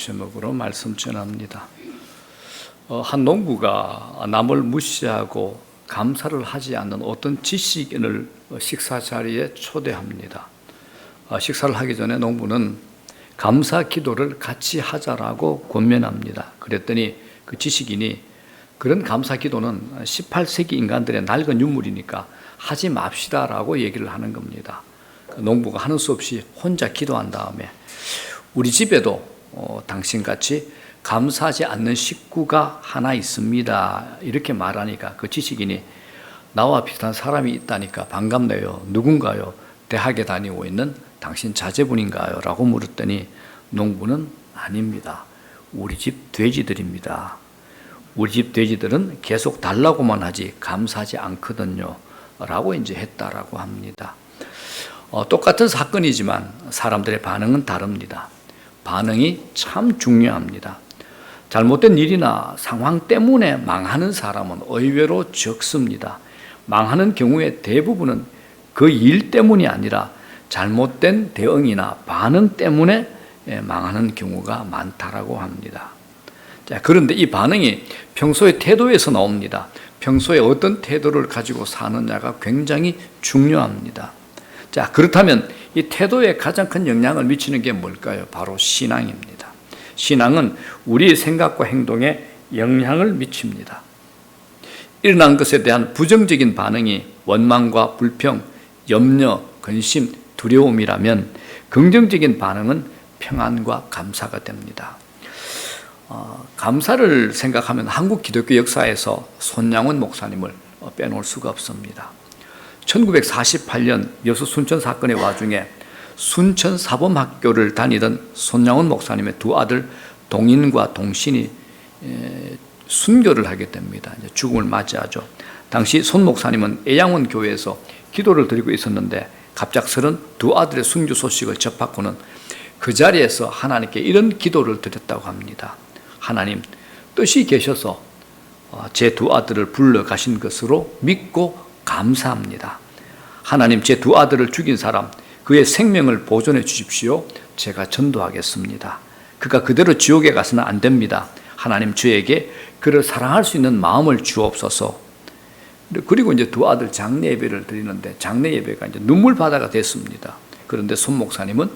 제목으로 말씀 전합니다. 한 농부가 남을 무시하고 감사를 하지 않는 어떤 지식인을 식사 자리에 초대합니다. 식사를 하기 전에 농부는 감사 기도를 같이 하자라고 권면합니다. 그랬더니 그 지식인이 그런 감사 기도는 18세기 인간들의 낡은 유물이니까 하지 맙시다라고 얘기를 하는 겁니다. 그 농부가 하는 수 없이 혼자 기도한 다음에 우리 집에도 당신같이 감사하지 않는 식구가 하나 있습니다. 이렇게 말하니까 그 지식인이 나와 비슷한 사람이 있다니까 반갑네요. 누군가요? 대학에 다니고 있는 당신 자제분인가요? 라고 물었더니 농부는 아닙니다. 우리 집 돼지들입니다. 우리 집 돼지들은 계속 달라고만 하지 감사하지 않거든요. 라고 이제 했다라고 합니다. 똑같은 사건이지만 사람들의 반응은 다릅니다. 반응이 참 중요합니다. 잘못된 일이나 상황 때문에 망하는 사람은 의외로 적습니다. 망하는 경우의 대부분은 그 일 때문이 아니라 잘못된 대응이나 반응 때문에 망하는 경우가 많다라고 합니다. 자, 그런데 이 반응이 평소의 태도에서 나옵니다. 평소에 어떤 태도를 가지고 사느냐가 굉장히 중요합니다. 자, 그렇다면 이 태도에 가장 큰 영향을 미치는 게 뭘까요? 바로 신앙입니다. 신앙은 우리의 생각과 행동에 영향을 미칩니다. 일어난 것에 대한 부정적인 반응이 원망과 불평, 염려, 근심, 두려움이라면 긍정적인 반응은 평안과 감사가 됩니다. 감사를 생각하면 한국 기독교 역사에서 손양원 목사님을 빼놓을 수가 없습니다. 1948년 여수 순천 사건의 와중에 순천 사범학교를 다니던 손양원 목사님의 두 아들 동인과 동신이 순교를 하게 됩니다. 죽음을 맞이하죠. 당시 손 목사님은 애양원 교회에서 기도를 드리고 있었는데 갑작스런 두 아들의 순교 소식을 접하고는 그 자리에서 하나님께 이런 기도를 드렸다고 합니다. 하나님, 뜻이 계셔서 제 두 아들을 불러가신 것으로 믿고 감사합니다. 하나님, 제 두 아들을 죽인 사람, 그의 생명을 보존해 주십시오. 제가 전도하겠습니다. 그가 그대로 지옥에 가서는 안 됩니다. 하나님, 저에게 그를 사랑할 수 있는 마음을 주옵소서. 그리고 이제 두 아들 장례 예배를 드리는데 장례 예배가 이제 눈물 바다가 됐습니다. 그런데 손 목사님은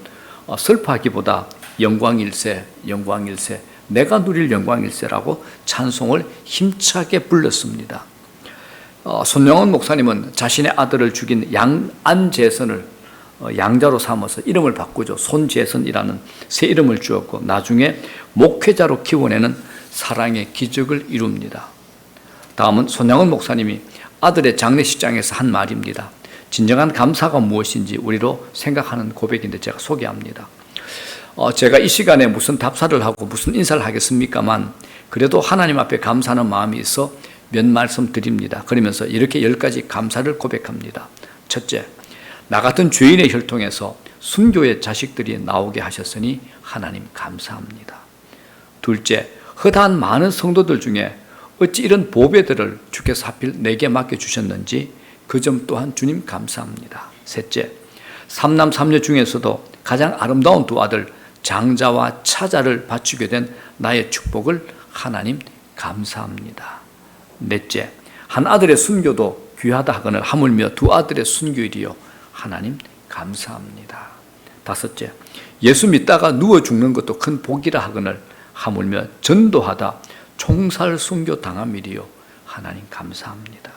슬퍼하기보다 영광일세, 영광일세, 내가 누릴 영광일세라고 찬송을 힘차게 불렀습니다. 손영원 목사님은 자신의 아들을 죽인 양안재선을 양자로 삼아서 이름을 바꾸죠. 손재선이라는 새 이름을 주었고 나중에 목회자로 키워내는 사랑의 기적을 이룹니다. 다음은 손영원 목사님이 아들의 장례식장에서 한 말입니다. 진정한 감사가 무엇인지 우리로 생각하는 고백인데 제가 소개합니다. 제가 이 시간에 무슨 답사를 하고 무슨 인사를 하겠습니까만 그래도 하나님 앞에 감사하는 마음이 있어 몇 말씀 드립니다. 그러면서 이렇게 10가지 감사를 고백합니다. 첫째, 나 같은 죄인의 혈통에서 순교의 자식들이 나오게 하셨으니 하나님 감사합니다. 둘째, 허다한 많은 성도들 중에 어찌 이런 보배들을 주께서 하필 내게 맡겨주셨는지 그 점 또한 주님 감사합니다. 셋째, 삼남 삼녀 중에서도 가장 아름다운 두 아들 장자와 차자를 바치게 된 나의 축복을 하나님 감사합니다. 넷째, 한 아들의 순교도 귀하다 하거늘 하물며 두 아들의 순교일이요 하나님 감사합니다. 다섯째, 예수 믿다가 누워 죽는 것도 큰 복이라 하거늘 하물며 전도하다 총살 순교 당함일이요 하나님 감사합니다.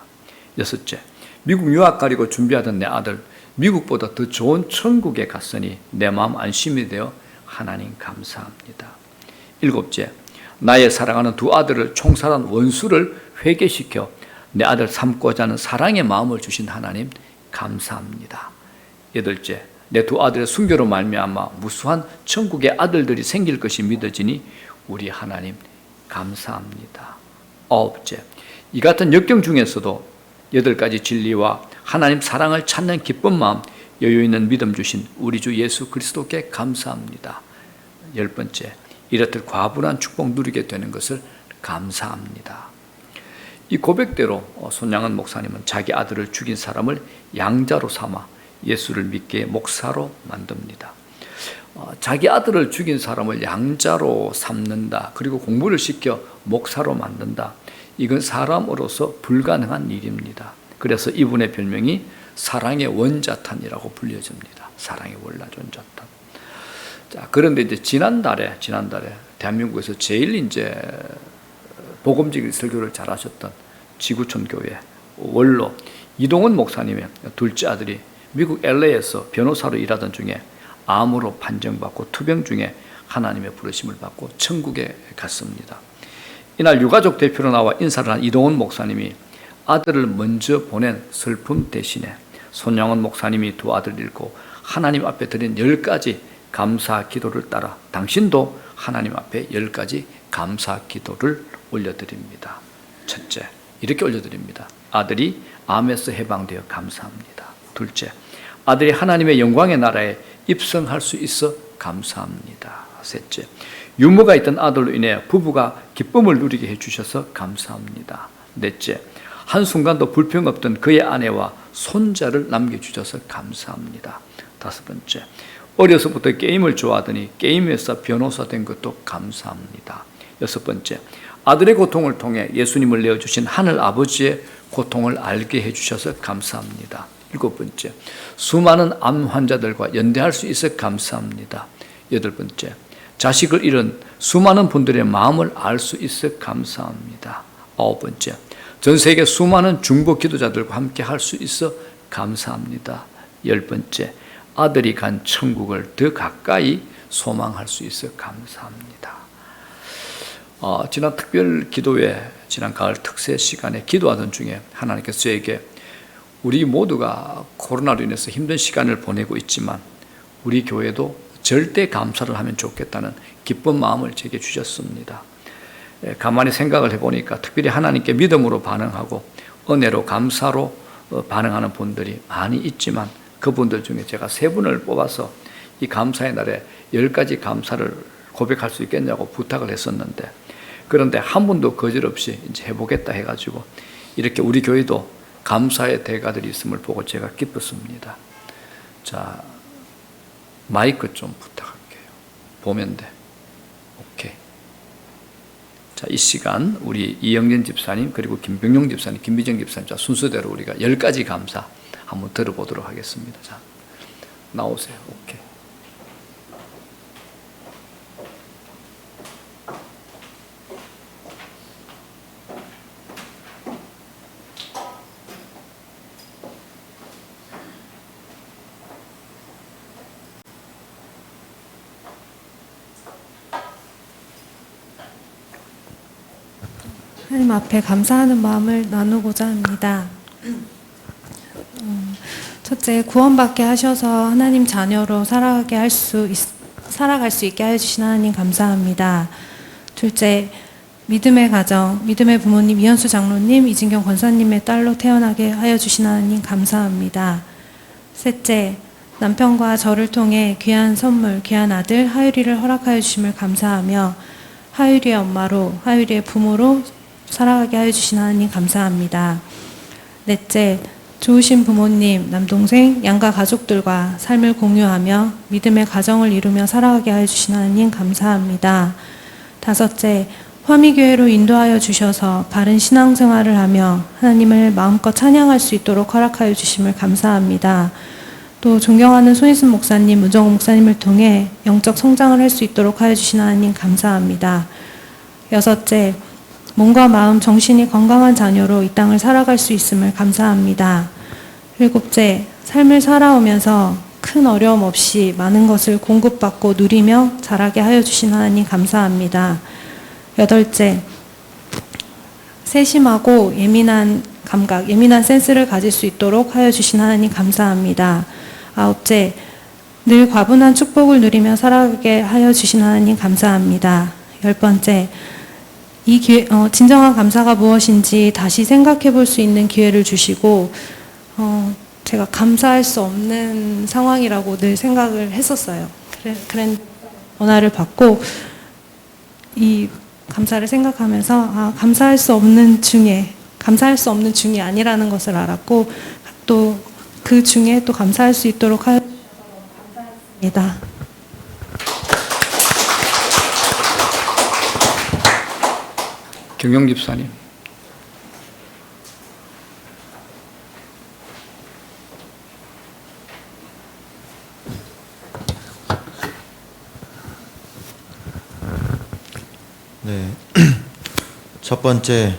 여섯째, 미국 유학 가려고 준비하던 내 아들 미국보다 더 좋은 천국에 갔으니 내 마음 안심이 되어 하나님 감사합니다. 일곱째, 나의 사랑하는 두 아들을 총살한 원수를 회개시켜 내 아들 삼고자 하는 사랑의 마음을 주신 하나님 감사합니다. 여덟째, 내 두 아들의 순교로 말미암아 무수한 천국의 아들들이 생길 것이 믿어지니 우리 하나님 감사합니다. 아홉째, 이 같은 역경 중에서도 8가지 진리와 하나님 사랑을 찾는 기쁜 마음, 여유 있는 믿음 주신 우리 주 예수 그리스도께 감사합니다. 10번째, 이렇듯 과분한 축복 누리게 되는 것을 감사합니다. 이 고백대로 손양원 목사님은 자기 아들을 죽인 사람을 양자로 삼아 예수를 믿게 목사로 만듭니다. 자기 아들을 죽인 사람을 양자로 삼는다. 그리고 공부를 시켜 목사로 만든다. 이건 사람으로서 불가능한 일입니다. 그래서 이분의 별명이 사랑의 원자탄이라고 불려집니다. 사랑의 원자탄. 자, 그런데 이제 지난달에 대한민국에서 제일 이제 복음적인 설교를 잘하셨던 지구촌 교회 원로 이동원 목사님의 둘째 아들이 미국 LA에서 변호사로 일하던 중에 암으로 판정받고 투병 중에 하나님의 부르심을 받고 천국에 갔습니다. 이날 유가족 대표로 나와 인사를 한 이동원 목사님이 아들을 먼저 보낸 슬픔 대신에 손양원 목사님이 두 아들을 잃고 하나님 앞에 드린 10가지 감사 기도를 따라 당신도 하나님 앞에 10가지 감사 기도를 올려드립니다. 첫째, 이렇게 올려드립니다. 아들이 암에서 해방되어 감사합니다. 둘째, 아들이 하나님의 영광의 나라에 입성할 수 있어 감사합니다. 셋째, 유모가 있던 아들로 인해 부부가 기쁨을 누리게 해주셔서 감사합니다. 넷째, 한순간도 불평 없던 그의 아내와 손자를 남겨주셔서 감사합니다. 다섯 번째, 어려서부터 게임을 좋아하더니 게임에서 변호사 된 것도 감사합니다. 여섯 번째, 아들의 고통을 통해 예수님을 내어주신 하늘 아버지의 고통을 알게 해주셔서 감사합니다. 일곱 번째, 수많은 암 환자들과 연대할 수 있어 감사합니다. 여덟 번째, 자식을 잃은 수많은 분들의 마음을 알 수 있어 감사합니다. 아홉 번째, 전 세계 수많은 중보 기도자들과 함께 할 수 있어 감사합니다. 열 번째, 아들이 간 천국을 더 가까이 소망할 수 있어 감사합니다. 지난 특별 기도회, 지난 가을 특세 시간에 기도하던 중에 하나님께서 저에게 우리 모두가 코로나로 인해서 힘든 시간을 보내고 있지만 우리 교회도 절대 감사를 하면 좋겠다는 기쁜 마음을 제게 주셨습니다. 가만히 생각을 해보니까 특별히 하나님께 믿음으로 반응하고 은혜로 감사로 반응하는 분들이 많이 있지만 그분들 중에 제가 세 분을 뽑아서 이 감사의 날에 10가지 감사를 고백할 수 있겠냐고 부탁을 했었는데, 그런데 한 분도 거절없이 이제 해보겠다 해가지고 이렇게 우리 교회도 감사의 대가들이 있음을 보고 제가 기뻤습니다. 자, 마이크 좀 부탁할게요. 보면 돼. 오케이. 자, 이 시간 우리 이영진 집사님 그리고 김병용 집사님, 김미정 집사님, 자, 순서대로 우리가 10가지 감사 한번 들어보도록 하겠습니다. 자, 나오세요. 오케이. 하나님 앞에 감사하는 마음을 나누고자 합니다. 첫째, 구원받게 하셔서 하나님 자녀로 살아갈 수 있게 해주신 하나님 감사합니다. 둘째, 믿음의 가정, 믿음의 부모님 이현수 장로님, 이진경 권사님의 딸로 태어나게 하여 주신 하나님 감사합니다. 셋째, 남편과 저를 통해 귀한 선물, 귀한 아들 하율이를 허락하여 주심을 감사하며 하율이의 엄마로, 하율이의 부모로 살아가게 하여 주신 하나님 감사합니다. 넷째, 좋으신 부모님, 남동생, 양가 가족들과 삶을 공유하며 믿음의 가정을 이루며 살아가게 하여 주신 하나님 감사합니다. 다섯째, 화미교회로 인도하여 주셔서 바른 신앙생활을 하며 하나님을 마음껏 찬양할 수 있도록 허락하여 주심을 감사합니다. 또 존경하는 손희순 목사님, 문정호 목사님을 통해 영적 성장을 할 수 있도록 하여 주신 하나님 감사합니다. 여섯째, 몸과 마음, 정신이 건강한 자녀로 이 땅을 살아갈 수 있음을 감사합니다. 일곱째, 삶을 살아오면서 큰 어려움 없이 많은 것을 공급받고 누리며 자라게 하여 주신 하나님 감사합니다. 여덟째, 세심하고 예민한 감각, 예민한 센스를 가질 수 있도록 하여 주신 하나님 감사합니다. 아홉째, 늘 과분한 축복을 누리며 살아가게 하여 주신 하나님 감사합니다. 열 번째, 이 기회, 진정한 감사가 무엇인지 다시 생각해 볼 수 있는 기회를 주시고, 제가 감사할 수 없는 상황이라고 늘 생각을 했었어요. 그런 전화를 받고, 이 감사를 생각하면서, 감사할 수 없는 중에 아니라는 것을 알았고, 또 그 중에 또 감사할 수 있도록 하여 주셔서 감사했습니다. 경영 집사님. 네. 첫 번째,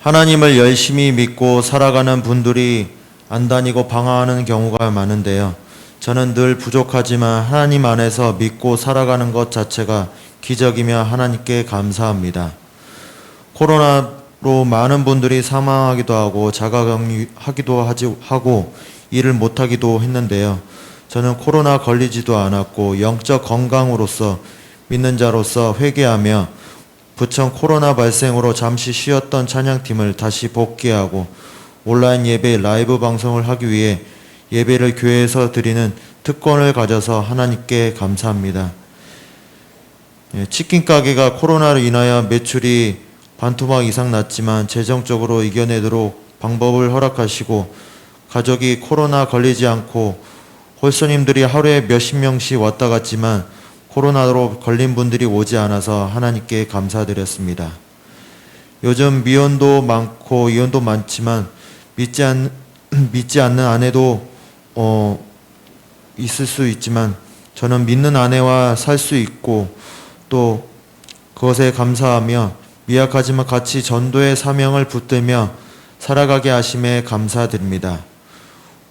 하나님을 열심히 믿고 살아가는 분들이 안 다니고 방황하는 경우가 많은데요. 저는 늘 부족하지만 하나님 안에서 믿고 살아가는 것 자체가 기적이며 하나님께 감사합니다. 코로나로 많은 분들이 사망하기도 하고 자가격리하기도 하고 일을 못하기도 했는데요. 저는 코로나 걸리지도 않았고 영적 건강으로서 믿는 자로서 회개하며 부천 코로나 발생으로 잠시 쉬었던 찬양팀을 다시 복귀하고 온라인 예배 라이브 방송을 하기 위해 예배를 교회에서 드리는 특권을 가져서 하나님께 감사합니다. 치킨 가게가 코로나로 인하여 매출이 반토막 이상 났지만 재정적으로 이겨내도록 방법을 허락하시고 가족이 코로나 걸리지 않고 홀서님들이 하루에 몇십 명씩 왔다 갔지만 코로나로 걸린 분들이 오지 않아서 하나님께 감사드렸습니다. 요즘 미혼도 많고 이혼도 많지만 믿지 않는 아내도 있을 수 있지만 저는 믿는 아내와 살 수 있고 또 그것에 감사하며 미약하지만 같이 전도의 사명을 붙들며 살아가게 하심에 감사드립니다.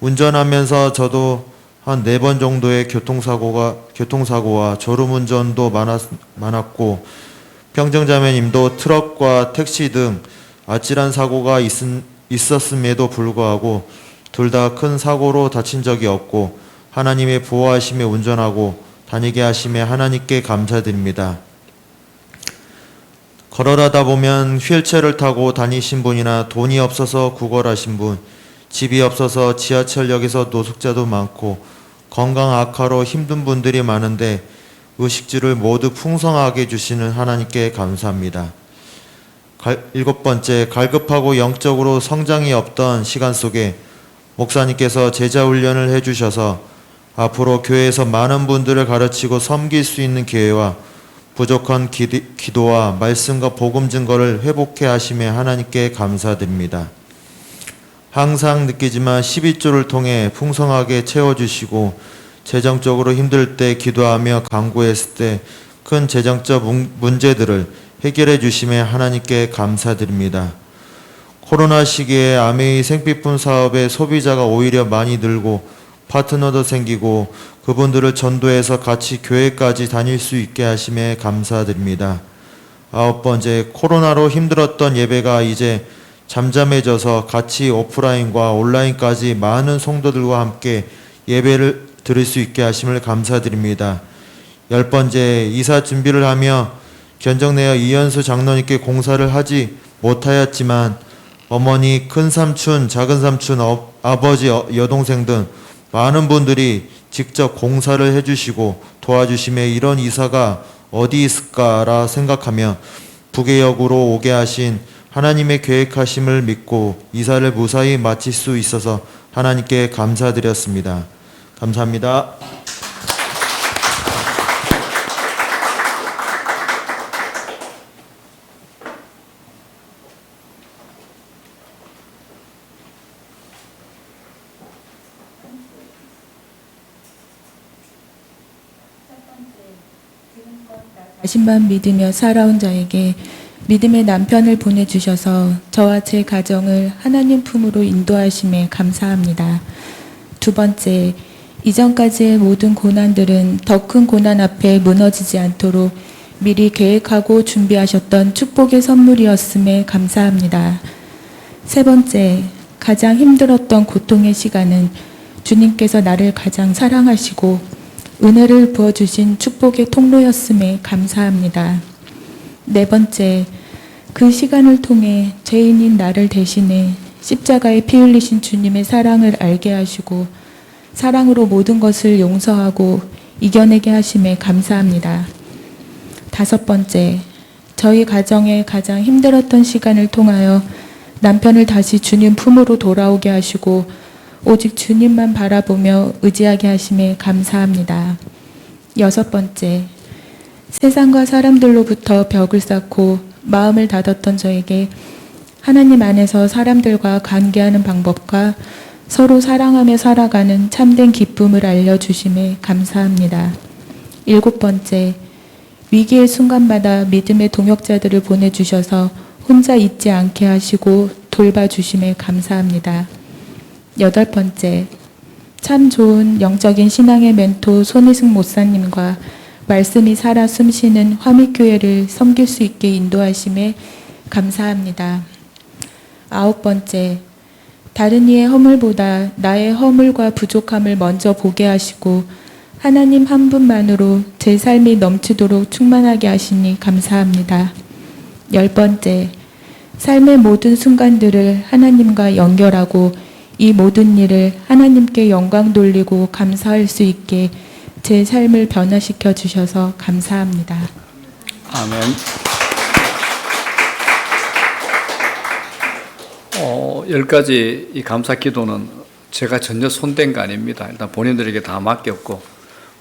운전하면서 저도 한 4번 정도의 교통사고와 졸음운전도 많았고 평정자매님도 트럭과 택시 등 아찔한 사고가 있었음에도 불구하고 둘 다 큰 사고로 다친 적이 없고 하나님의 보호하심에 운전하고 다니게 하심에 하나님께 감사드립니다. 걸어가다 보면 휠체어를 타고 다니신 분이나 돈이 없어서 구걸하신 분, 집이 없어서 지하철역에서 노숙자도 많고 건강 악화로 힘든 분들이 많은데 의식주를 모두 풍성하게 주시는 하나님께 감사합니다. 7번째, 갈급하고 영적으로 성장이 없던 시간 속에 목사님께서 제자 훈련을 해주셔서 앞으로 교회에서 많은 분들을 가르치고 섬길 수 있는 기회와 부족한 기도와 말씀과 복음 증거를 회복해 하심에 하나님께 감사드립니다. 항상 느끼지만 12조를 통해 풍성하게 채워주시고 재정적으로 힘들 때 기도하며 간구했을 때 큰 재정적 문제들을 해결해 주심에 하나님께 감사드립니다. 코로나 시기에 아메이 생필품 사업의 소비자가 오히려 많이 늘고 파트너도 생기고 그분들을 전도해서 같이 교회까지 다닐 수 있게 하심에 감사드립니다. 9번째, 코로나로 힘들었던 예배가 이제 잠잠해져서 같이 오프라인과 온라인까지 많은 성도들과 함께 예배를 드릴 수 있게 하심을 감사드립니다. 10번째, 이사 준비를 하며 견정내어 이현수 장로님께 공사를 하지 못하였지만 어머니, 큰삼촌, 작은삼촌, 아버지, 여동생 등 많은 분들이 직접 공사를 해주시고 도와주심에 이런 이사가 어디 있을까라 생각하며 부계역으로 오게 하신 하나님의 계획하심을 믿고 이사를 무사히 마칠 수 있어서 하나님께 감사드렸습니다. 감사합니다. 자신만 믿으며 살아온 자에게 믿음의 남편을 보내주셔서 저와 제 가정을 하나님 품으로 인도하심에 감사합니다. 2번째, 이전까지의 모든 고난들은 더 큰 고난 앞에 무너지지 않도록 미리 계획하고 준비하셨던 축복의 선물이었음에 감사합니다. 3번째, 가장 힘들었던 고통의 시간은 주님께서 나를 가장 사랑하시고 은혜를 부어주신 축복의 통로였음에 감사합니다. 4번째, 그 시간을 통해 죄인인 나를 대신해 십자가에 피 흘리신 주님의 사랑을 알게 하시고 사랑으로 모든 것을 용서하고 이겨내게 하심에 감사합니다. 5번째, 저희 가정에 가장 힘들었던 시간을 통하여 남편을 다시 주님 품으로 돌아오게 하시고 오직 주님만 바라보며 의지하게 하심에 감사합니다. 6번째, 세상과 사람들로부터 벽을 쌓고 마음을 닫았던 저에게 하나님 안에서 사람들과 관계하는 방법과 서로 사랑하며 살아가는 참된 기쁨을 알려주심에 감사합니다. 7번째, 위기의 순간마다 믿음의 동역자들을 보내주셔서 혼자 있지 않게 하시고 돌봐주심에 감사합니다. 8번째, 참 좋은 영적인 신앙의 멘토 손희승 목사님과 말씀이 살아 숨쉬는 화미교회를 섬길 수 있게 인도하심에 감사합니다. 9번째, 다른 이의 허물보다 나의 허물과 부족함을 먼저 보게 하시고 하나님 한 분만으로 제 삶이 넘치도록 충만하게 하시니 감사합니다. 10번째, 삶의 모든 순간들을 하나님과 연결하고 이 모든 일을 하나님께 영광 돌리고 감사할 수 있게 제 삶을 변화시켜 주셔서 감사합니다. 아멘. 10가지 이 감사 기도는 제가 전혀 손댄 거 아닙니다. 일단 본인들에게 다 맡겼고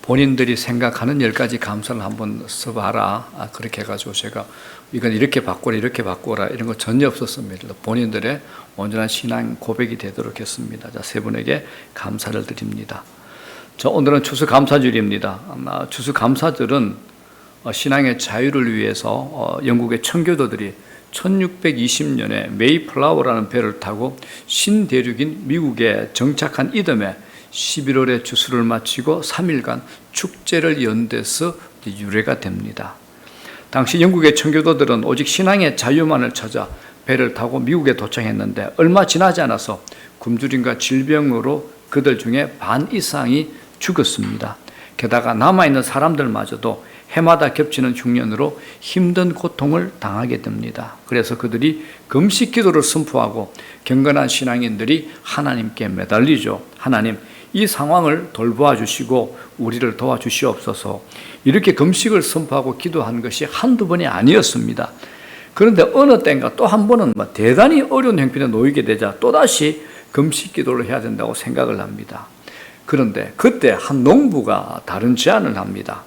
본인들이 생각하는 10가지 감사를 한번 써봐라. 그렇게 해가지고 제가 이건 이렇게 바꾸라 이렇게 바꾸라 이런 거 전혀 없었습니다. 본인들의 온전한 신앙 고백이 되도록 했습니다. 자, 세 분에게 감사를 드립니다. 자, 오늘은 추수감사절입니다. 추수감사절은 신앙의 자유를 위해서 영국의 청교도들이 1620년에 메이플라워라는 배를 타고 신대륙인 미국에 정착한 이듬해 11월에 추수를 마치고 3일간 축제를 연 데서 유래가 됩니다. 당시 영국의 청교도들은 오직 신앙의 자유만을 찾아 배를 타고 미국에 도착했는데 얼마 지나지 않아서 굶주림과 질병으로 그들 중에 반 이상이 죽었습니다. 게다가 남아있는 사람들마저도 해마다 겹치는 흉년으로 힘든 고통을 당하게 됩니다. 그래서 그들이 금식 기도를 선포하고 경건한 신앙인들이 하나님께 매달리죠. 하나님, 이 상황을 돌보아 주시고 우리를 도와주시옵소서. 이렇게 금식을 선포하고 기도한 것이 한두 번이 아니었습니다. 그런데 어느 때인가 또 한 번은 대단히 어려운 형편에 놓이게 되자 또다시 금식 기도를 해야 된다고 생각을 합니다. 그런데 그때 한 농부가 다른 제안을 합니다.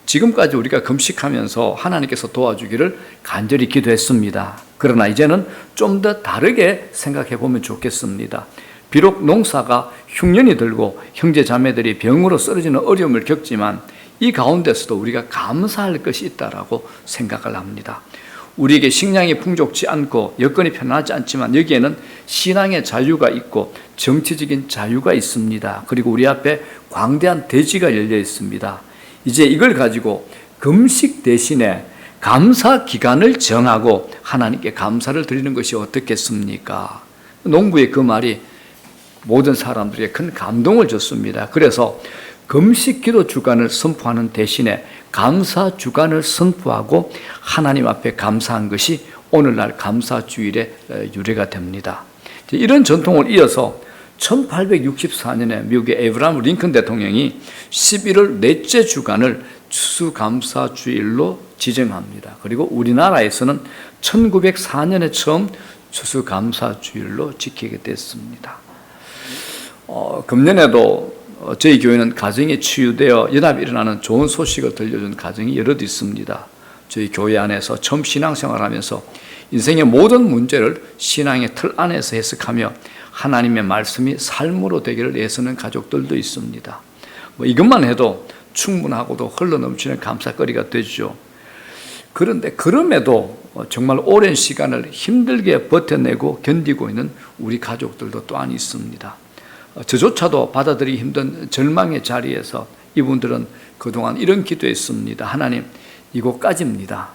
지금까지 우리가 금식하면서 하나님께서 도와주기를 간절히 기도했습니다. 그러나 이제는 좀 더 다르게 생각해 보면 좋겠습니다. 비록 농사가 흉년이 들고 형제 자매들이 병으로 쓰러지는 어려움을 겪지만 이 가운데서도 우리가 감사할 것이 있다라고 생각을 합니다. 우리에게 식량이 풍족치 않고 여건이 편하지 않지만 여기에는 신앙의 자유가 있고 정치적인 자유가 있습니다. 그리고 우리 앞에 광대한 대지가 열려 있습니다. 이제 이걸 가지고 금식 대신에 감사 기간을 정하고 하나님께 감사를 드리는 것이 어떻겠습니까? 농부의 그 말이 모든 사람들에게 큰 감동을 줬습니다. 그래서 금식 기도 주간을 선포하는 대신에 감사 주간을 선포하고 하나님 앞에 감사한 것이 오늘날 감사주일의 유래가 됩니다. 이런 전통을 이어서 1864년에 미국의 에브라함 링컨 대통령이 11월 넷째 주간을 추수감사주일로 지정합니다. 그리고 우리나라에서는 1904년에 처음 추수감사주일로 지키게 됐습니다. 금년에도 저희 교회는 가정이 치유되어 연합이 일어나는 좋은 소식을 들려준 가정이 여럿 있습니다. 저희 교회 안에서 처음 신앙생활하면서 인생의 모든 문제를 신앙의 틀 안에서 해석하며 하나님의 말씀이 삶으로 되기를 애쓰는 가족들도 있습니다. 이것만 해도 충분하고도 흘러넘치는 감사거리가 되죠. 그런데 그럼에도 정말 오랜 시간을 힘들게 버텨내고 견디고 있는 우리 가족들도 또한 있습니다. 저조차도 받아들이기 힘든 절망의 자리에서 이분들은 그동안 이런 기도했습니다. 하나님, 이곳까지입니다.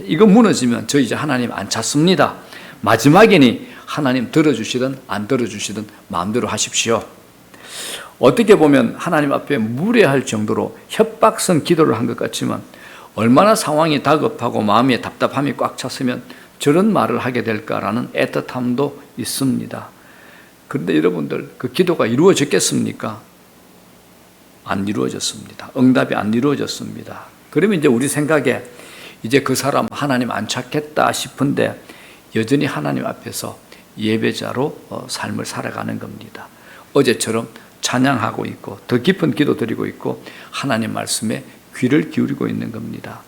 이거 무너지면 저 이제 하나님 안 찾습니다. 마지막이니 하나님 들어주시든 안 들어주시든 마음대로 하십시오. 어떻게 보면 하나님 앞에 무례할 정도로 협박성 기도를 한 것 같지만 얼마나 상황이 다급하고 마음에 답답함이 꽉 찼으면 저런 말을 하게 될까라는 애틋함도 있습니다. 그런데 여러분들 그 기도가 이루어졌겠습니까? 안 이루어졌습니다. 응답이 안 이루어졌습니다. 그러면 이제 우리 생각에 이제 그 사람 하나님 안 찾겠다 싶은데 여전히 하나님 앞에서 예배자로 삶을 살아가는 겁니다. 어제처럼 찬양하고 있고 더 깊은 기도 드리고 있고 하나님 말씀에 귀를 기울이고 있는 겁니다.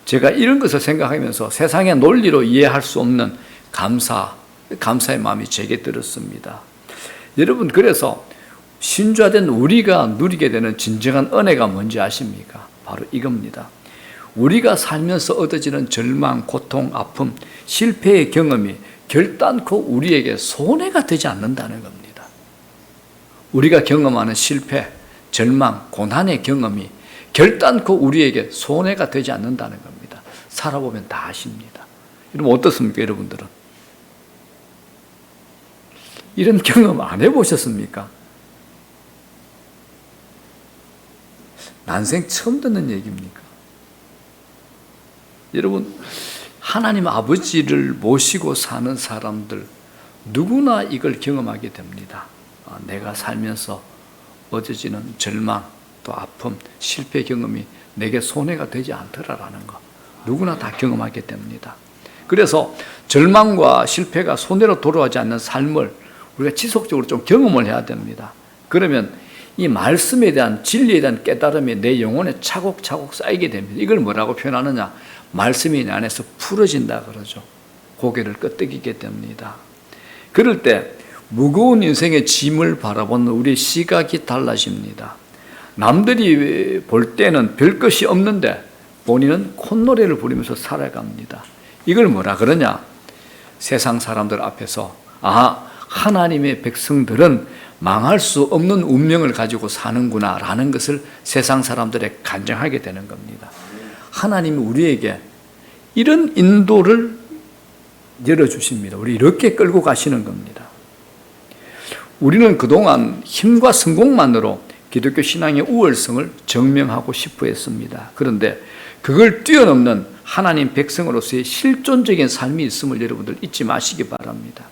제가 이런 것을 생각하면서 세상의 논리로 이해할 수 없는 감사의 마음이 제게 들었습니다. 여러분, 그래서 신자된 우리가 누리게 되는 진정한 은혜가 뭔지 아십니까? 바로 이겁니다. 우리가 살면서 얻어지는 절망, 고통, 아픔, 실패의 경험이 결단코 우리에게 손해가 되지 않는다는 겁니다. 우리가 경험하는 실패, 절망, 고난의 경험이 결단코 우리에게 손해가 되지 않는다는 겁니다. 살아보면 다 아십니다. 여러분, 어떻습니까, 여러분들은? 이런 경험 안 해보셨습니까? 난생 처음 듣는 얘기입니까? 여러분, 하나님 아버지를 모시고 사는 사람들 누구나 이걸 경험하게 됩니다. 내가 살면서 얻어지는 절망, 또 아픔, 실패 경험이 내게 손해가 되지 않더라라는 거 누구나 다 경험하게 됩니다. 그래서 절망과 실패가 손해로 돌아오지 않는 삶을 우리가 지속적으로 좀 경험을 해야 됩니다. 그러면 이 말씀에 대한 진리에 대한 깨달음이 내 영혼에 차곡차곡 쌓이게 됩니다. 이걸 뭐라고 표현하느냐? 말씀이 내 안에서 풀어진다 그러죠. 고개를 끄덕이게 됩니다. 그럴 때 무거운 인생의 짐을 바라보는 우리의 시각이 달라집니다. 남들이 볼 때는 별것이 없는데 본인은 콧노래를 부르면서 살아갑니다. 이걸 뭐라 그러냐? 세상 사람들 앞에서 하나님의 백성들은 망할 수 없는 운명을 가지고 사는구나 라는 것을 세상 사람들에 간증하게 되는 겁니다. 하나님이 우리에게 이런 인도를 열어주십니다. 우리 이렇게 끌고 가시는 겁니다. 우리는 그동안 힘과 성공만으로 기독교 신앙의 우월성을 증명하고 싶어 했습니다. 그런데 그걸 뛰어넘는 하나님 백성으로서의 실존적인 삶이 있음을 여러분들 잊지 마시기 바랍니다.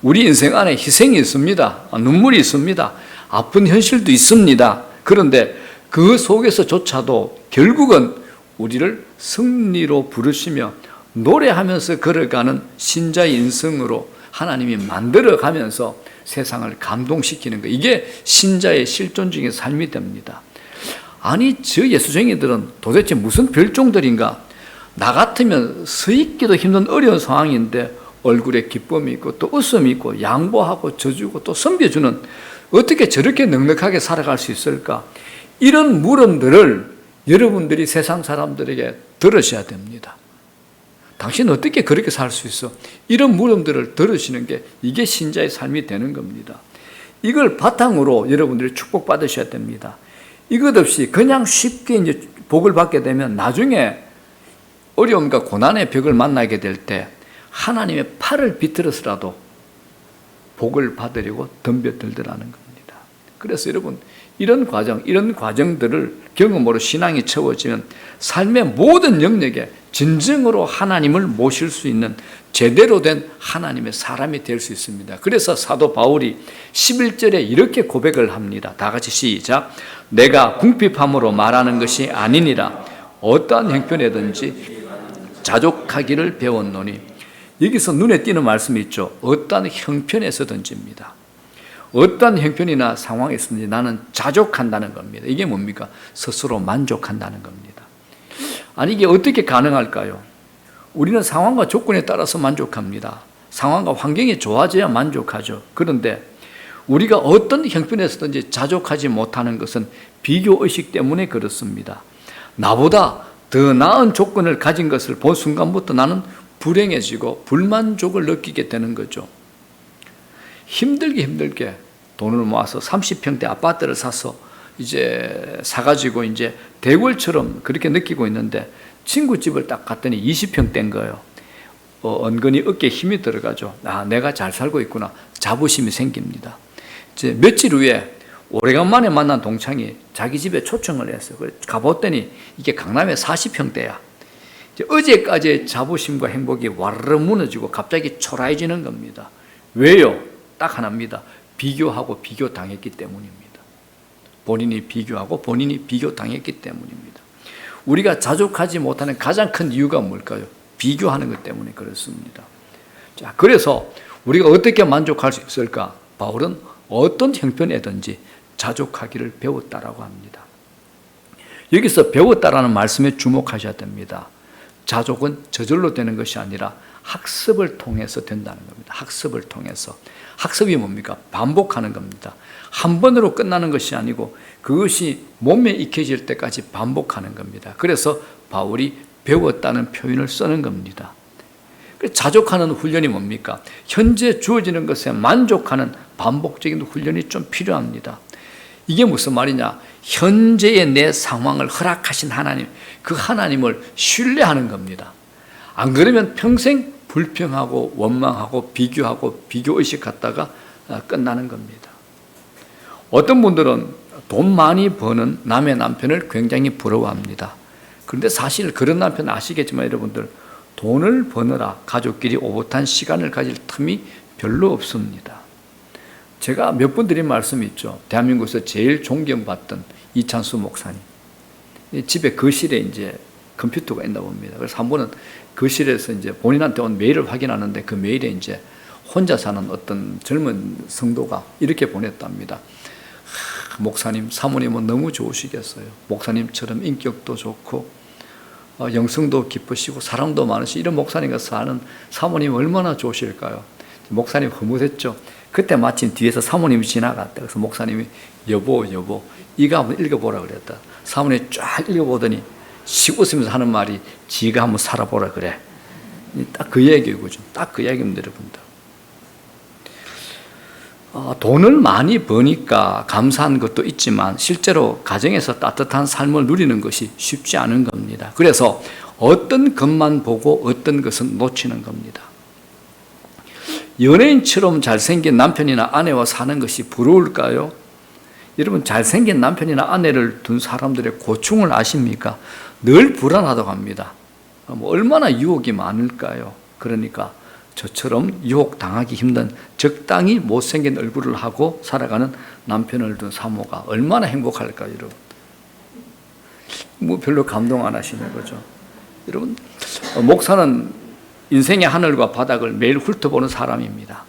우리 인생 안에 희생이 있습니다. 눈물이 있습니다. 아픈 현실도 있습니다. 그런데 그 속에서조차도 결국은 우리를 승리로 부르시며 노래하면서 걸어가는 신자의 인생으로 하나님이 만들어가면서 세상을 감동시키는 것, 이게 신자의 실존적인 삶이 됩니다. 아니, 저 예수쟁이들은 도대체 무슨 별종들인가? 나 같으면 서 있기도 힘든 어려운 상황인데 얼굴에 기쁨이 있고 또 웃음이 있고 양보하고 져주고 또 섬겨주는, 어떻게 저렇게 넉넉하게 살아갈 수 있을까? 이런 물음들을 여러분들이 세상 사람들에게 들으셔야 됩니다. 당신은 어떻게 그렇게 살 수 있어? 이런 물음들을 들으시는 게 이게 신자의 삶이 되는 겁니다. 이걸 바탕으로 여러분들이 축복받으셔야 됩니다. 이것 없이 그냥 쉽게 이제 복을 받게 되면 나중에 어려움과 고난의 벽을 만나게 될 때 하나님의 팔을 비틀어서라도 복을 받으려고 덤벼들더라는 겁니다. 그래서 여러분, 이런 과정들을 경험으로 신앙이 채워지면 삶의 모든 영역에 진정으로 하나님을 모실 수 있는 제대로 된 하나님의 사람이 될 수 있습니다. 그래서 사도 바울이 11절에 이렇게 고백을 합니다. 다 같이 시작. 내가 궁핍함으로 말하는 것이 아니니라. 어떠한 형편이든지 자족하기를 배웠노니. 여기서 눈에 띄는 말씀이 있죠. 어떠한 형편에서든지입니다. 어떠한 형편이나 상황에서든지 나는 자족한다는 겁니다. 이게 뭡니까? 스스로 만족한다는 겁니다. 아니, 이게 어떻게 가능할까요? 우리는 상황과 조건에 따라서 만족합니다. 상황과 환경이 좋아져야 만족하죠. 그런데 우리가 어떤 형편에서든지 자족하지 못하는 것은 비교의식 때문에 그렇습니다. 나보다 더 나은 조건을 가진 것을 본 순간부터 나는 불행해지고 불만족을 느끼게 되는 거죠. 힘들게 돈을 모아서 30평대 아파트를 사서 이제 사가지고 이제 대궐처럼 그렇게 느끼고 있는데 친구 집을 딱 갔더니 20평대인 거예요. 은근히 어깨에 힘이 들어가죠. 내가 잘 살고 있구나. 자부심이 생깁니다. 이제 며칠 후에 오래간만에 만난 동창이 자기 집에 초청을 했어요. 가봤더니 이게 강남에 40평대야. 어제까지의 자부심과 행복이 와르르 무너지고 갑자기 초라해지는 겁니다. 왜요? 딱 하나입니다. 비교하고 비교당했기 때문입니다. 본인이 비교하고 본인이 비교당했기 때문입니다. 우리가 자족하지 못하는 가장 큰 이유가 뭘까요? 비교하는 것 때문에 그렇습니다. 자, 그래서 우리가 어떻게 만족할 수 있을까? 바울은 어떤 형편이든지 자족하기를 배웠다라고 합니다. 여기서 배웠다라는 말씀에 주목하셔야 됩니다. 자족은 저절로 되는 것이 아니라 학습을 통해서 된다는 겁니다. 학습을 통해서. 학습이 뭡니까? 반복하는 겁니다. 한 번으로 끝나는 것이 아니고 그것이 몸에 익혀질 때까지 반복하는 겁니다. 그래서 바울이 배웠다는 표현을 쓰는 겁니다. 자족하는 훈련이 뭡니까? 현재 주어지는 것에 만족하는 반복적인 훈련이 좀 필요합니다. 이게 무슨 말이냐? 현재의 내 상황을 허락하신 하나님, 그 하나님을 신뢰하는 겁니다. 안 그러면 평생 불평하고 원망하고 비교하고 비교의식 갖다가 끝나는 겁니다. 어떤 분들은 돈 많이 버는 남의 남편을 굉장히 부러워합니다. 그런데 사실 그런 남편 아시겠지만 여러분들, 돈을 버느라 가족끼리 오붓한 시간을 가질 틈이 별로 없습니다. 제가 몇 번 드린 말씀이 있죠. 대한민국에서 제일 존경받던 이찬수 목사님. 집에 거실에 이제 컴퓨터가 있나 봅니다. 그래서 한 번은 거실에서 이제 본인한테 온 메일을 확인하는데 그 메일에 이제 혼자 사는 어떤 젊은 성도가 이렇게 보냈답니다. 목사님, 사모님은 너무 좋으시겠어요. 목사님처럼 인격도 좋고 영성도 깊으시고 사랑도 많으시고 이런 목사님과 사는 사모님 얼마나 좋으실까요? 목사님 흐뭇했죠. 그때 마침 뒤에서 사모님이 지나갔다. 그래서 목사님이 여보 이거 한번 읽어보라 그랬다. 사모님이 쫙 읽어보더니 씩 웃으면서 하는 말이 지가 한번 살아보라 그래. 딱 그 얘기고 딱 그 얘기입니다, 여러분들. 돈을 많이 버니까 감사한 것도 있지만 실제로 가정에서 따뜻한 삶을 누리는 것이 쉽지 않은 겁니다. 그래서 어떤 것만 보고 어떤 것은 놓치는 겁니다. 연예인처럼 잘생긴 남편이나 아내와 사는 것이 부러울까요? 여러분, 잘생긴 남편이나 아내를 둔 사람들의 고충을 아십니까? 늘 불안하다고 합니다. 얼마나 유혹이 많을까요? 그러니까 저처럼 유혹당하기 힘든 적당히 못생긴 얼굴을 하고 살아가는 남편을 둔 사모가 얼마나 행복할까요, 여러분? 별로 감동 안 하시는 거죠. 여러분, 목사는 인생의 하늘과 바닥을 매일 훑어보는 사람입니다.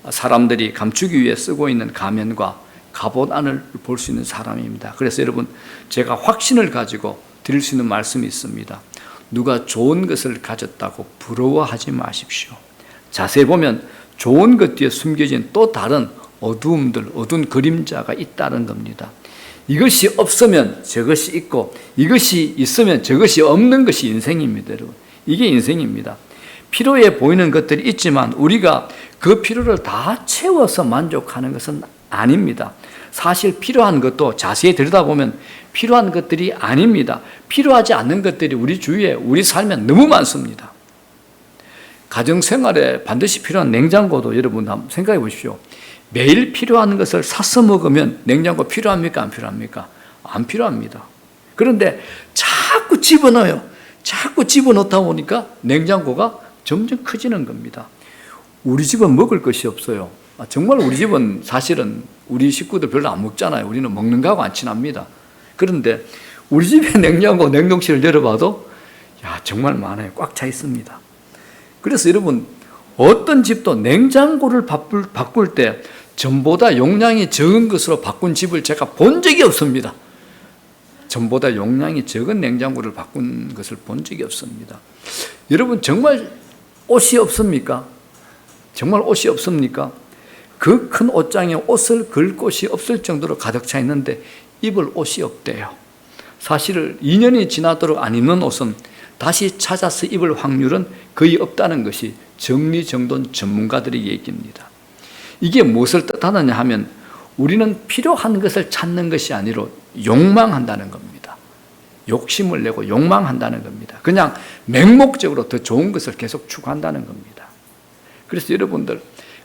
사람들이 감추기 위해 쓰고 있는 가면과 갑옷 안을 볼 수 있는 사람입니다. 그래서 여러분, 제가 확신을 가지고 드릴 수 있는 말씀이 있습니다. 누가 좋은 것을 가졌다고 부러워하지 마십시오. 자세히 보면 좋은 것 뒤에 숨겨진 또 다른 어두움들, 어두운 그림자가 있다는 겁니다. 이것이 없으면 저것이 있고 이것이 있으면 저것이 없는 것이 인생입니다, 여러분. 이게 인생입니다. 필요해 보이는 것들이 있지만 우리가 그 필요를 다 채워서 만족하는 것은 아닙니다. 사실 필요한 것도 자세히 들여다보면 필요한 것들이 아닙니다. 필요하지 않는 것들이 우리 주위에, 우리 삶에 너무 많습니다. 가정생활에 반드시 필요한 냉장고도 여러분 한번 생각해 보십시오. 매일 필요한 것을 사서 먹으면 냉장고 필요합니까? 안 필요합니까? 안 필요합니다. 그런데 자꾸 집어넣어요. 자꾸 집어넣다 보니까 냉장고가 점점 커지는 겁니다. 우리 집은 먹을 것이 없어요. 정말 우리 집은 사실은 우리 식구들 별로 안 먹잖아요. 우리는 먹는 거하고 안 친합니다. 그런데 우리 집의 냉장고, 냉동실을 열어봐도 정말 많아요. 꽉 차 있습니다. 그래서 여러분, 어떤 집도 냉장고를 바꿀 때 전보다 용량이 적은 것으로 바꾼 집을 제가 본 적이 없습니다. 전보다 용량이 적은 냉장고를 바꾼 것을 본 적이 없습니다. 여러분, 정말 옷이 없습니까? 정말 옷이 없습니까? 그 큰 옷장에 옷을 걸 곳이 없을 정도로 가득 차 있는데 입을 옷이 없대요. 사실 2년이 지나도록 안 입는 옷은 다시 찾아서 입을 확률은 거의 없다는 것이 정리정돈 전문가들의 얘기입니다. 이게 무엇을 뜻하느냐 하면 우리는 필요한 것을 찾는 것이 아니라 욕망한다는 겁니다. 욕심을 내고 욕망한다는 겁니다. 그냥 맹목적으로 더 좋은 것을 계속 추구한다는 겁니다. 그래서 여러분들,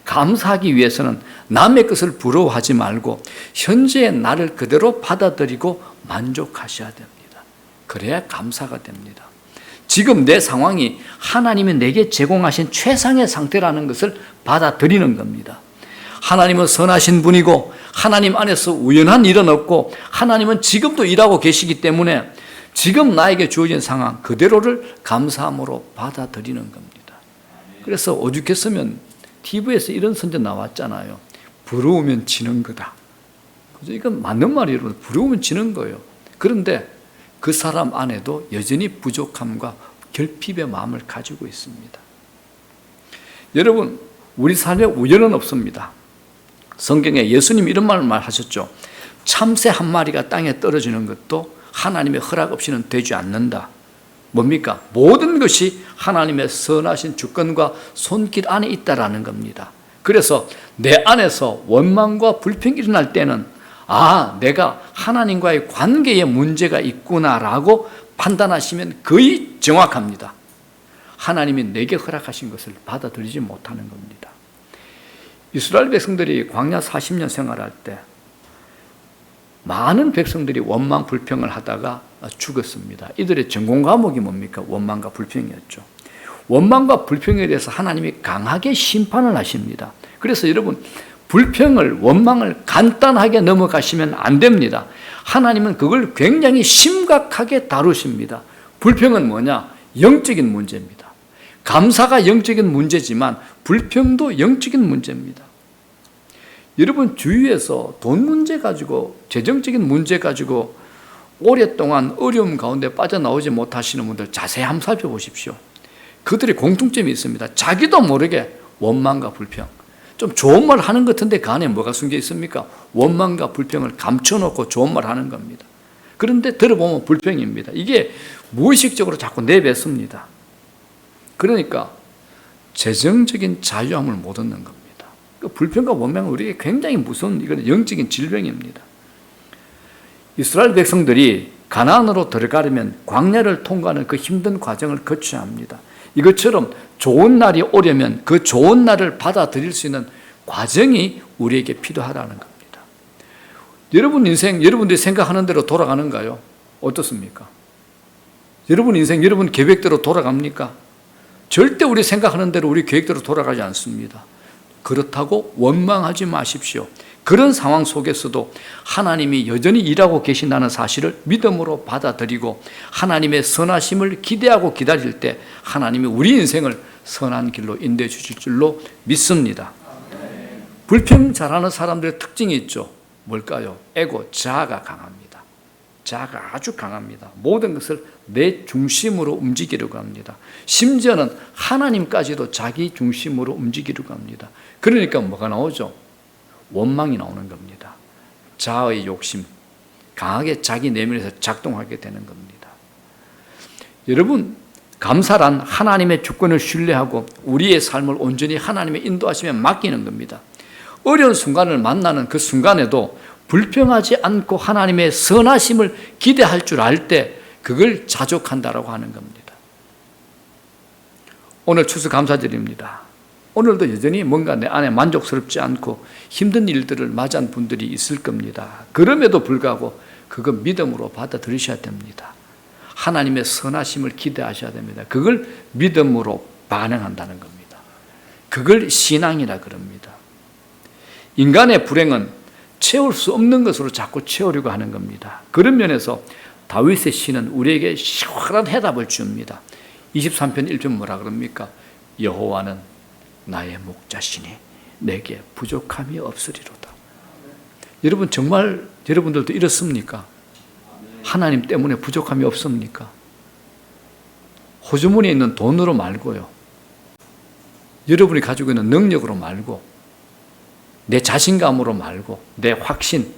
감사하기 위해서는 남의 것을 부러워하지 말고 현재의 나를 그대로 받아들이고 만족하셔야 됩니다. 그래야 감사가 됩니다. 지금 내 상황이 하나님이 내게 제공하신 최상의 상태라는 것을 받아들이는 겁니다. 하나님은 선하신 분이고 하나님 안에서 우연한 일은 없고 하나님은 지금도 일하고 계시기 때문에 지금 나에게 주어진 상황 그대로를 감사함으로 받아들이는 겁니다. 그래서 오죽했으면 TV에서 이런 선전 나왔잖아요. 부러우면 지는 거다. 이건 맞는 말이에요. 부러우면 지는 거예요. 그런데 그 사람 안에도 여전히 부족함과 결핍의 마음을 가지고 있습니다. 여러분, 우리 삶에 우연은 없습니다. 성경에 예수님 이런 말하셨죠. 참새 한 마리가 땅에 떨어지는 것도 하나님의 허락 없이는 되지 않는다. 뭡니까? 모든 것이 하나님의 선하신 주권과 손길 안에 있다라는 겁니다. 그래서 내 안에서 원망과 불평이 일어날 때는 내가 하나님과의 관계에 문제가 있구나라고 판단하시면 거의 정확합니다. 하나님이 내게 허락하신 것을 받아들이지 못하는 겁니다. 이스라엘 백성들이 광야 40년 생활할 때 많은 백성들이 원망 불평을 하다가 죽었습니다. 이들의 전공 과목이 뭡니까? 원망과 불평이었죠. 원망과 불평에 대해서 하나님이 강하게 심판을 하십니다. 그래서 여러분, 불평을, 원망을 간단하게 넘어가시면 안 됩니다. 하나님은 그걸 굉장히 심각하게 다루십니다. 불평은 뭐냐? 영적인 문제입니다. 감사가 영적인 문제지만 불평도 영적인 문제입니다. 여러분, 주위에서 돈 문제 가지고, 재정적인 문제 가지고 오랫동안 어려움 가운데 빠져나오지 못하시는 분들 자세히 한번 살펴보십시오. 그들의 공통점이 있습니다. 자기도 모르게 원망과 불평. 좀 좋은 말 하는 것 같은데 그 안에 뭐가 숨겨 있습니까? 원망과 불평을 감춰놓고 좋은 말 하는 겁니다. 그런데 들어보면 불평입니다. 이게 무의식적으로 자꾸 내뱉습니다. 그러니까 재정적인 자유함을 못 얻는 겁니다. 불평과 원망은 우리에게 굉장히 무서운, 이건 영적인 질병입니다. 이스라엘 백성들이 가나안으로 들어가려면 광야를 통과하는 그 힘든 과정을 거쳐야 합니다. 이것처럼 좋은 날이 오려면 그 좋은 날을 받아들일 수 있는 과정이 우리에게 필요하다는 겁니다. 여러분 인생, 여러분들이 생각하는 대로 돌아가는가요? 어떻습니까? 여러분 인생, 여러분 계획대로 돌아갑니까? 절대 우리 생각하는 대로 우리 계획대로 돌아가지 않습니다. 그렇다고 원망하지 마십시오. 그런 상황 속에서도 하나님이 여전히 일하고 계신다는 사실을 믿음으로 받아들이고 하나님의 선하심을 기대하고 기다릴 때 하나님이 우리 인생을 선한 길로 인도해 주실 줄로 믿습니다. 불평 잘하는 사람들의 특징이 있죠. 뭘까요? 에고, 자아가 강합니다. 자아가 아주 강합니다. 모든 것을 내 중심으로 움직이려고 합니다. 심지어는 하나님까지도 자기 중심으로 움직이려고 합니다. 그러니까 뭐가 나오죠? 원망이 나오는 겁니다. 자아의 욕심, 강하게 자기 내면에서 작동하게 되는 겁니다. 여러분, 감사란 하나님의 주권을 신뢰하고 우리의 삶을 온전히 하나님의 인도하심에 맡기는 겁니다. 어려운 순간을 만나는 그 순간에도 불평하지 않고 하나님의 선하심을 기대할 줄 알 때 그걸 자족한다라고 하는 겁니다. 오늘 추수감사절입니다. 오늘도 여전히 뭔가 내 안에 만족스럽지 않고 힘든 일들을 맞이한 분들이 있을 겁니다. 그럼에도 불구하고 그거 믿음으로 받아들이셔야 됩니다. 하나님의 선하심을 기대하셔야 됩니다. 그걸 믿음으로 반응한다는 겁니다. 그걸 신앙이라 그럽니다. 인간의 불행은 채울 수 없는 것으로 자꾸 채우려고 하는 겁니다. 그런 면에서 다윗의 시는 우리에게 시원한 해답을 줍니다. 23편 1편 뭐라 그럽니까? 여호와는 나의 목자시니 내게 부족함이 없으리로다. 여러분, 정말 여러분들도 이렇습니까? 하나님 때문에 부족함이 없습니까? 호주머니에 있는 돈으로 말고요, 여러분이 가지고 있는 능력으로 말고, 내 자신감으로 말고, 내 확신,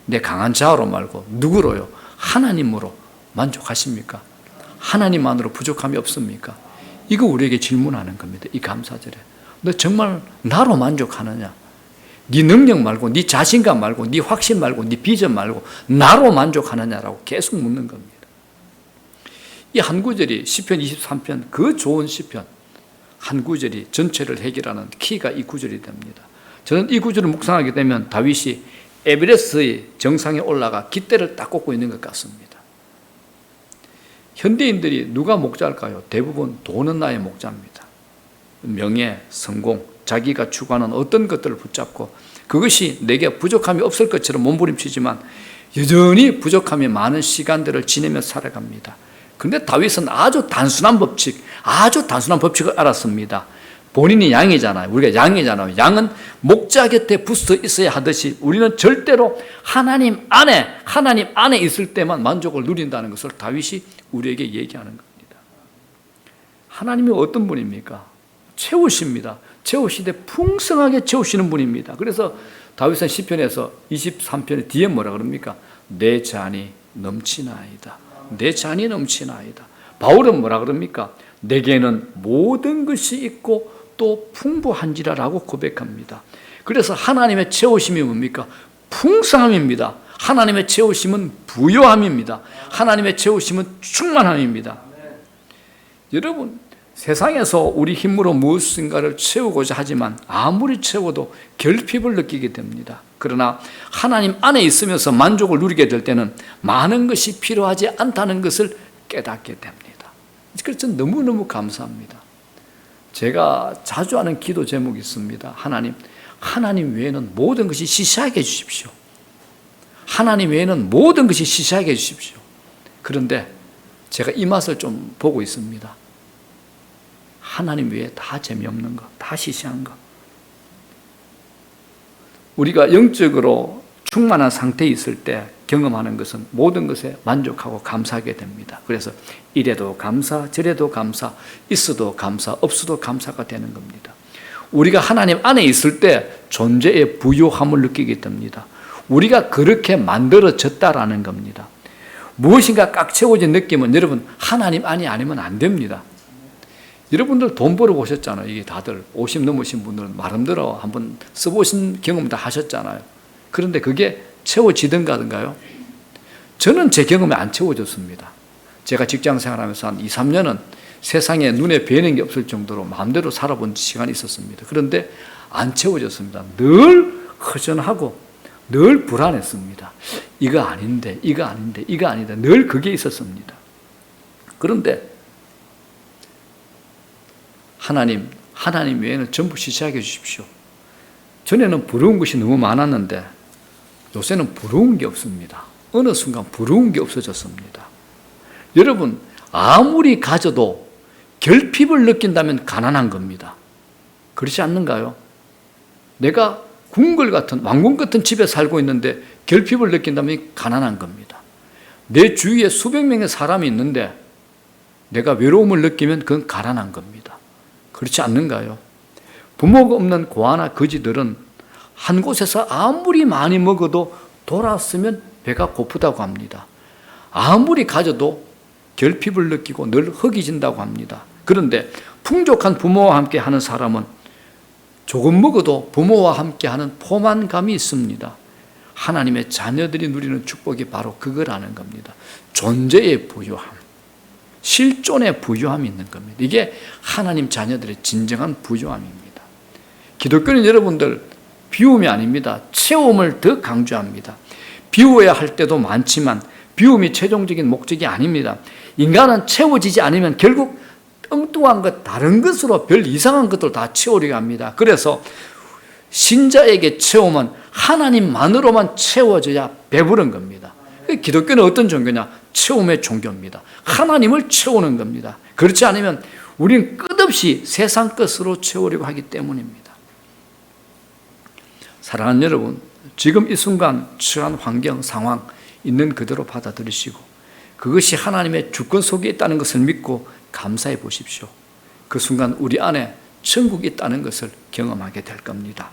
내 강한 자아로 말고 누구로요? 하나님으로 만족하십니까? 하나님만으로 부족함이 없습니까? 이거 우리에게 질문하는 겁니다. 이 감사절에 너 정말 나로 만족하느냐? 네 능력 말고, 네 자신감 말고, 네 확신 말고, 네 비전 말고 나로 만족하느냐라고 계속 묻는 겁니다. 이 한 구절이 시편 23편, 그 좋은 시편 한 구절이 전체를 해결하는 키가 이 구절이 됩니다. 저는 이 구절을 묵상하게 되면 다윗이 에베레스트의 정상에 올라가 깃대를 딱 꽂고 있는 것 같습니다. 현대인들이 누가 목자일까요? 대부분 돈은 나의 목자입니다. 명예, 성공, 자기가 추구하는 어떤 것들을 붙잡고 그것이 내게 부족함이 없을 것처럼 몸부림치지만 여전히 부족함이 많은 시간들을 지내며 살아갑니다. 그런데 다윗은 아주 단순한 법칙을 알았습니다. 본인이 양이잖아요. 우리가 양이잖아요. 양은 목자 곁에 붙어 있어야 하듯이 우리는 절대로 하나님 안에 있을 때만 만족을 누린다는 것을 다윗이 우리에게 얘기하는 겁니다. 하나님이 어떤 분입니까? 채우십니다. 채우시되 풍성하게 채우시는 분입니다. 그래서 다윗은 시편에서 23편의 뒤에 뭐라 그럽니까? 내 잔이 넘치나이다. 내 잔이 넘치나이다. 바울은 뭐라 그럽니까? 내게는 모든 것이 있고 또 풍부한지라라고 고백합니다. 그래서 하나님의 채우심이 뭡니까? 풍성함입니다. 하나님의 채우심은 부요함입니다. 하나님의 채우심은 충만함입니다. 여러분, 세상에서 우리 힘으로 무엇인가를 채우고자 하지만 아무리 채워도 결핍을 느끼게 됩니다. 그러나 하나님 안에 있으면서 만족을 누리게 될 때는 많은 것이 필요하지 않다는 것을 깨닫게 됩니다. 그래서 너무너무 감사합니다. 제가 자주 하는 기도 제목이 있습니다. 하나님 외에는 모든 것이 시시하게 해주십시오. 하나님 외에는 모든 것이 시시하게 해주십시오. 그런데 제가 이 맛을 좀 보고 있습니다. 하나님 외에 다 재미없는 거, 다 시시한 거. 우리가 영적으로 충만한 상태에 있을 때 경험하는 것은 모든 것에 만족하고 감사하게 됩니다. 그래서 이래도 감사, 저래도 감사, 있어도 감사, 없어도 감사가 되는 겁니다. 우리가 하나님 안에 있을 때 존재의 부요함을 느끼게 됩니다. 우리가 그렇게 만들어졌다라는 겁니다. 무엇인가 꽉 채워진 느낌은 여러분 하나님 안이 아니면 안 됩니다. 여러분들 돈 벌어 보셨잖아요. 이게 다들 50 넘으신 분들은 말음대로 한번 써보신 경험 다 하셨잖아요. 그런데 그게 채워지던가요? 저는 제 경험에 안 채워졌습니다. 제가 직장 생활하면서 한 2, 3년은 세상에 눈에 뵈는 게 없을 정도로 마음대로 살아본 시간이 있었습니다. 그런데 안 채워졌습니다. 늘 허전하고 늘 불안했습니다. 이거 아닌데 늘 그게 있었습니다. 그런데 하나님 외에는 전부 시시하게 해주십시오. 전에는 부러운 것이 너무 많았는데 요새는 부러운 게 없습니다. 어느 순간 부러운 게 없어졌습니다. 여러분, 아무리 가져도 결핍을 느낀다면 가난한 겁니다. 그렇지 않는가요? 내가 궁궐 같은, 왕궁 같은 집에 살고 있는데 결핍을 느낀다면 가난한 겁니다. 내 주위에 수백 명의 사람이 있는데 내가 외로움을 느끼면 그건 가난한 겁니다. 그렇지 않는가요? 부모가 없는 고아나 거지들은 한 곳에서 아무리 많이 먹어도 돌아왔으면 배가 고프다고 합니다. 아무리 가져도 결핍을 느끼고 늘 허기진다고 합니다. 그런데 풍족한 부모와 함께 하는 사람은 조금 먹어도 부모와 함께 하는 포만감이 있습니다. 하나님의 자녀들이 누리는 축복이 바로 그거라는 겁니다. 존재의 부요함, 실존의 부요함이 있는 겁니다. 이게 하나님 자녀들의 진정한 부요함입니다. 기독교는 여러분들 비움이 아닙니다. 채움을 더 강조합니다. 비워야 할 때도 많지만 비움이 최종적인 목적이 아닙니다. 인간은 채워지지 않으면 결국 엉뚱한 것, 다른 것으로 별 이상한 것들 다 채우려고 합니다. 그래서 신자에게 채움은 하나님만으로만 채워져야 배부른 겁니다. 기독교는 어떤 종교냐? 채움의 종교입니다. 하나님을 채우는 겁니다. 그렇지 않으면 우리는 끝없이 세상 것으로 채우려고 하기 때문입니다. 사랑하는 여러분, 지금 이 순간 처한 환경, 상황 있는 그대로 받아들이시고 그것이 하나님의 주권 속에 있다는 것을 믿고 감사해 보십시오. 그 순간 우리 안에 천국이 있다는 것을 경험하게 될 겁니다.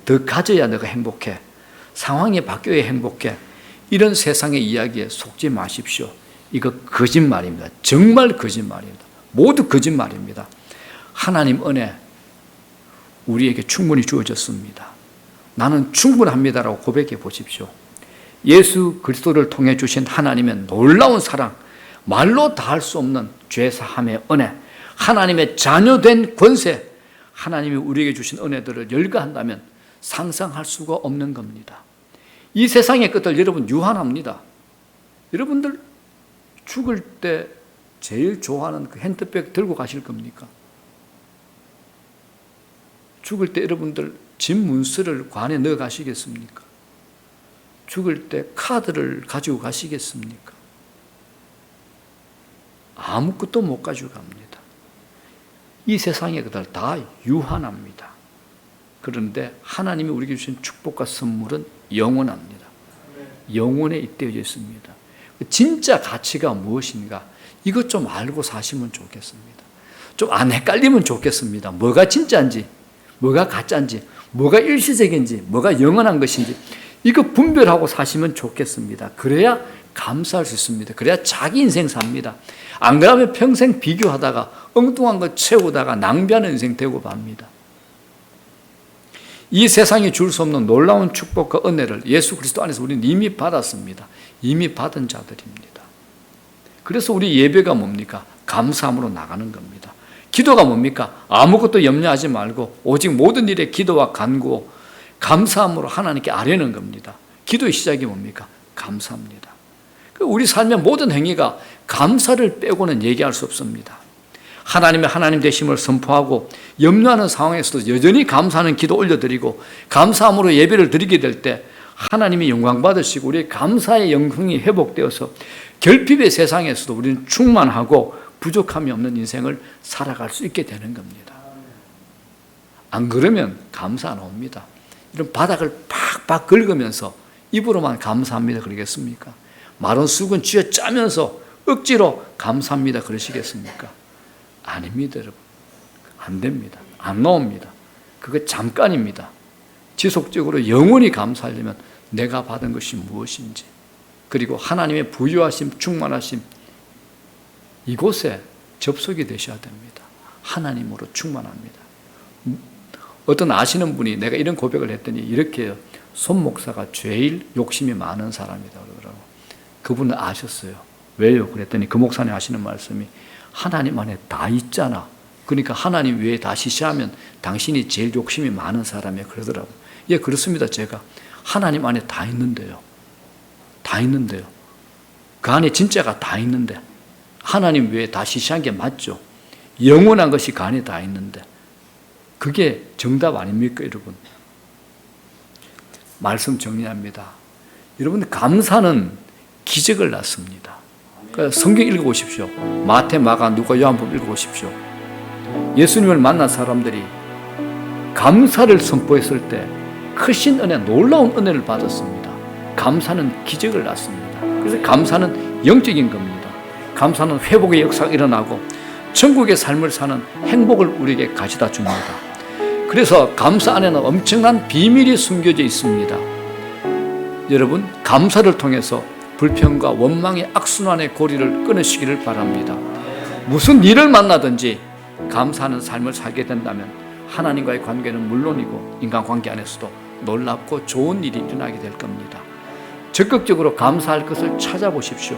더 가져야 내가 행복해. 상황이 바뀌어야 행복해. 이런 세상의 이야기에 속지 마십시오. 이거 거짓말입니다. 정말 거짓말입니다. 모두 거짓말입니다. 하나님 은혜 우리에게 충분히 주어졌습니다. 나는 충분합니다라고 고백해 보십시오. 예수 그리스도를 통해 주신 하나님의 놀라운 사랑, 말로 다할 수 없는 죄사함의 은혜, 하나님의 자녀된 권세, 하나님이 우리에게 주신 은혜들을 열거한다면 상상할 수가 없는 겁니다. 이 세상의 것들 여러분 유한합니다. 여러분들 죽을 때 제일 좋아하는 그 핸드백 들고 가실 겁니까? 죽을 때 여러분들 집 문서를 관에 넣어 가시겠습니까? 죽을 때 카드를 가지고 가시겠습니까? 아무것도 못 가지고 갑니다. 이 세상의 것들 다 유한합니다. 그런데 하나님이 우리에게 주신 축복과 선물은 영원합니다. 영원에 잇대어져 있습니다. 진짜 가치가 무엇인가? 이것 좀 알고 사시면 좋겠습니다. 좀 안 헷갈리면 좋겠습니다. 뭐가 진짜인지, 뭐가 가짜인지, 뭐가 일시적인지, 뭐가 영원한 것인지 이거 분별하고 사시면 좋겠습니다. 그래야 감사할 수 있습니다. 그래야 자기 인생 삽니다. 안 그러면 평생 비교하다가 엉뚱한 거 채우다가 낭비하는 인생 되고 맙니다. 이 세상이 줄 수 없는 놀라운 축복과 은혜를 예수 그리스도 안에서 우리는 이미 받았습니다. 이미 받은 자들입니다. 그래서 우리 예배가 뭡니까? 감사함으로 나가는 겁니다. 기도가 뭡니까? 아무것도 염려하지 말고 오직 모든 일에 기도와 간구, 감사함으로 하나님께 아뢰는 겁니다. 기도의 시작이 뭡니까? 감사합니다. 우리 삶의 모든 행위가 감사를 빼고는 얘기할 수 없습니다. 하나님의 하나님 되심을 선포하고 염려하는 상황에서도 여전히 감사하는 기도 올려드리고 감사함으로 예배를 드리게 될 때 하나님이 영광 받으시고 우리의 감사의 영성이 회복되어서 결핍의 세상에서도 우리는 충만하고 부족함이 없는 인생을 살아갈 수 있게 되는 겁니다. 안 그러면 감사 안 옵니다. 이런 바닥을 팍팍 긁으면서 입으로만 감사합니다 그러겠습니까? 마른 쑥은 쥐어 짜면서 억지로 감사합니다 그러시겠습니까? 아닙니다, 여러분. 안 됩니다. 안 나옵니다. 그거 잠깐입니다. 지속적으로 영원히 감사하려면 내가 받은 것이 무엇인지, 그리고 하나님의 부유하심, 충만하심, 이곳에 접속이 되셔야 됩니다. 하나님으로 충만합니다. 어떤 아시는 분이 내가 이런 고백을 했더니 이렇게 해요. 손 목사가 제일 욕심이 많은 사람이다 그러더라고. 그분은 아셨어요. 왜요? 그랬더니 그 목사님 하시는 말씀이 하나님 안에 다 있잖아. 그러니까 하나님 외에 다 시시하면 당신이 제일 욕심이 많은 사람이야 그러더라고. 예, 그렇습니다. 제가 하나님 안에 다 있는데요. 다 있는데요. 그 안에 진짜가 다 있는데 하나님 외에 다 시시한 게 맞죠. 영원한 것이 그 안에 다 있는데 그게 정답 아닙니까, 여러분? 말씀 정리합니다. 여러분, 감사는 기적을 낳습니다. 그러니까 성경 읽어보십시오. 마태, 마가, 누가, 요한복음 읽어보십시오. 예수님을 만난 사람들이 감사를 선포했을 때 크신 은혜, 놀라운 은혜를 받았습니다. 감사는 기적을 낳습니다. 그래서 감사는 영적인 겁니다. 감사는 회복의 역사가 일어나고 천국의 삶을 사는 행복을 우리에게 가져다 줍니다. 그래서 감사 안에는 엄청난 비밀이 숨겨져 있습니다. 여러분, 감사를 통해서 불평과 원망의 악순환의 고리를 끊으시기를 바랍니다. 무슨 일을 만나든지 감사하는 삶을 살게 된다면 하나님과의 관계는 물론이고 인간관계 안에서도 놀랍고 좋은 일이 일어나게 될 겁니다. 적극적으로 감사할 것을 찾아보십시오.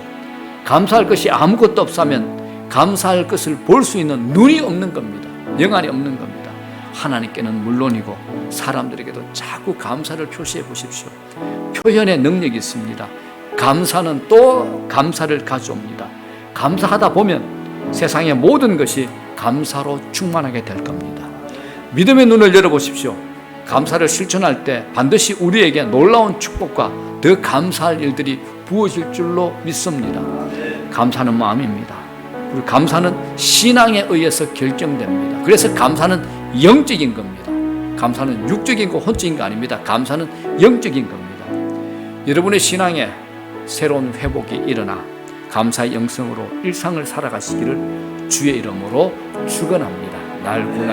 감사할 것이 아무것도 없다면 감사할 것을 볼 수 있는 눈이 없는 겁니다. 영안이 없는 겁니다. 하나님께는 물론이고 사람들에게도 자꾸 감사를 표시해 보십시오. 표현의 능력이 있습니다. 감사는 또 감사를 가져옵니다. 감사하다 보면 세상의 모든 것이 감사로 충만하게 될 겁니다. 믿음의 눈을 열어보십시오. 감사를 실천할 때 반드시 우리에게 놀라운 축복과 더 감사할 일들이 부어질 줄로 믿습니다. 감사는 마음입니다. 그리고 감사는 신앙에 의해서 결정됩니다. 그래서 감사는 영적인 겁니다. 감사는 육적인 거 혼적인 거 아닙니다. 감사는 영적인 겁니다. 여러분의 신앙에 새로운 회복이 일어나 감사의 영성으로 일상을 살아가시기를 주의 이름으로 축원합니다. 날 구원하신